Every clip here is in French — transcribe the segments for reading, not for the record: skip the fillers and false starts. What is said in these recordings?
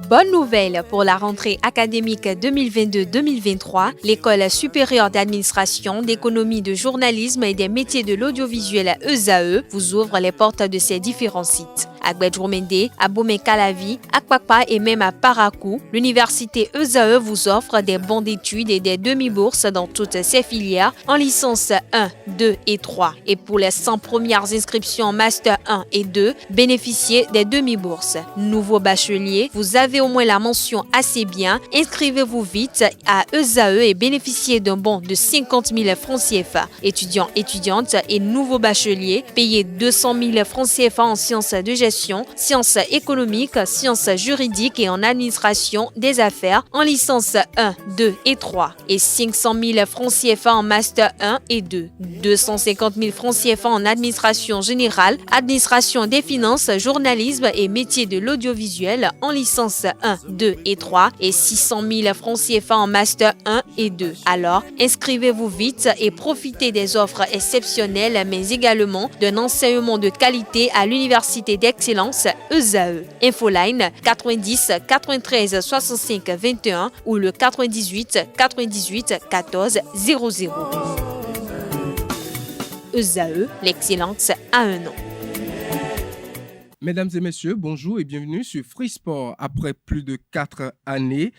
Bonne nouvelle pour la rentrée académique 2022-2023, l'École supérieure d'administration, d'économie, de journalisme et des métiers de l'audiovisuel ESAE vous ouvre les portes de ses différents sites. À Gbedjourmende, à Bomé-Calavi, à Kpakpa et même à Parakou, l'université ESAE vous offre des bons d'études et des demi-bourses dans toutes ses filières en licence 1, 2 et 3. Et pour les 100 premières inscriptions en master 1 et 2, bénéficiez des demi-bourses. Nouveau bachelier, vous avez au moins la mention assez bien. Inscrivez-vous vite à ESAE et bénéficiez d'un bon de 50 000 francs CFA. Étudiants, étudiantes et nouveaux bacheliers, payez 200 000 francs CFA en sciences de gestion, sciences économiques, sciences juridiques et en administration des affaires en licence 1, 2 et 3 et 500 000 francs CFA en master 1 et 2, 250 000 francs CFA en administration générale, administration des finances, journalisme et métiers de l'audiovisuel en licence 1, 2 et 3 et 600 000 francs CFA en master 1 et 2. Alors, inscrivez-vous vite et profitez des offres exceptionnelles mais également d'un enseignement de qualité à l'université d'excellence ESAE. Infoline 90 93 65 21 ou le 98 98 14 00. ESAE, l'excellence a un nom. Mesdames et messieurs, bonjour et bienvenue sur Free Sport. Après plus de 4 années,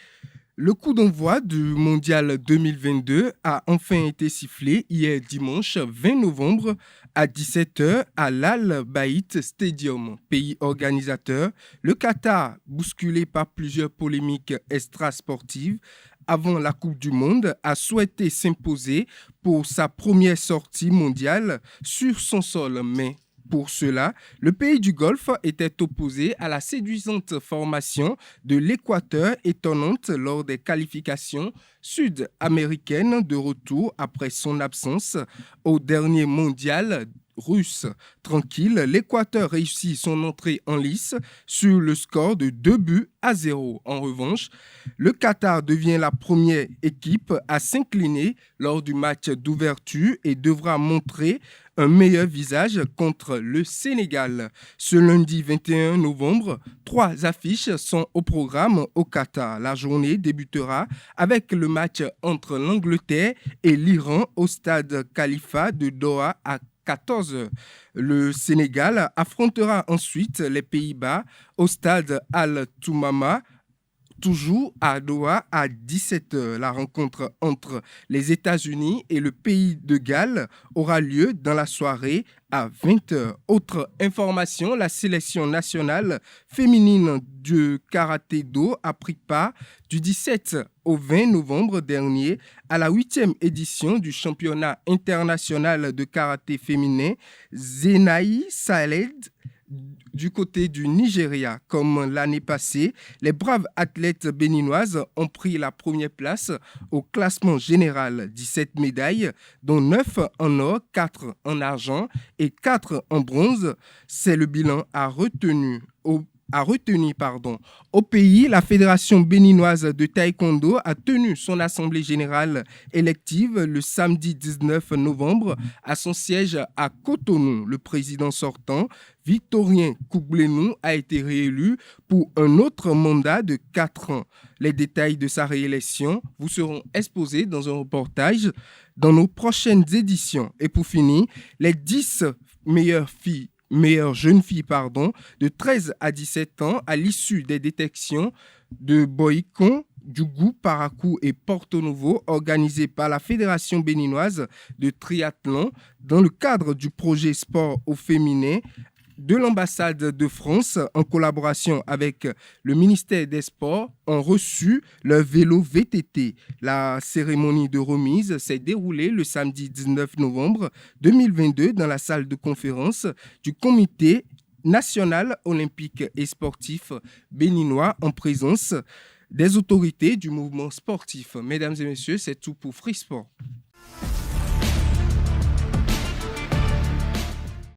le coup d'envoi du Mondial 2022 a enfin été sifflé hier dimanche 20 novembre à 17h à l'Al Bayt Stadium. Pays organisateur, le Qatar, bousculé par plusieurs polémiques extrasportives avant la Coupe du Monde, a souhaité s'imposer pour sa première sortie mondiale sur son sol. Mais pour cela, le pays du Golfe était opposé à la séduisante formation de l'Équateur, étonnante lors des qualifications sud-américaines de retour après son absence au dernier mondial russe. Tranquille, l'Équateur réussit son entrée en lice sur le score de 2-0. En revanche, le Qatar devient la première équipe à s'incliner lors du match d'ouverture et devra montrer un meilleur visage contre le Sénégal. Ce lundi 21 novembre, 3 affiches sont au programme au Qatar. La journée débutera avec le match entre l'Angleterre et l'Iran au stade Khalifa de Doha à 14h. Le Sénégal affrontera ensuite les Pays-Bas au stade Al-Toumama, toujours à Doha à 17h. La rencontre entre les États-Unis et le pays de Galles aura lieu dans la soirée à 20h. Autre information, la sélection nationale féminine du karaté-do a pris part du 17 au 20 novembre dernier à la 8e édition du championnat international de karaté féminin Zenaï Saled du côté du Nigeria. Comme l'année passée, les braves athlètes béninoises ont pris la première place au classement général. 17 médailles, dont 9 en or, 4 en argent et 4 en bronze. C'est le bilan à retenir. Au pays, la Fédération béninoise de taekwondo a tenu son assemblée générale élective le samedi 19 novembre à son siège à Cotonou. Le président sortant, Victorien Koublenou, a été réélu pour un autre mandat de 4 ans. Les détails de sa réélection vous seront exposés dans un reportage dans nos prochaines éditions. Et pour finir, les 10 meilleures jeunes filles de 13 à 17 ans à l'issue des détections de Boïcon, Djougou, Parakou et Porto Novo organisées par la Fédération béninoise de triathlon dans le cadre du projet Sport au féminin de l'ambassade de France en collaboration avec le ministère des Sports ont reçu leur vélo VTT. La cérémonie de remise s'est déroulée le samedi 19 novembre 2022 dans la salle de conférence du comité national olympique et sportif béninois en présence des autorités du mouvement sportif. Mesdames et messieurs, c'est tout pour Free Sport.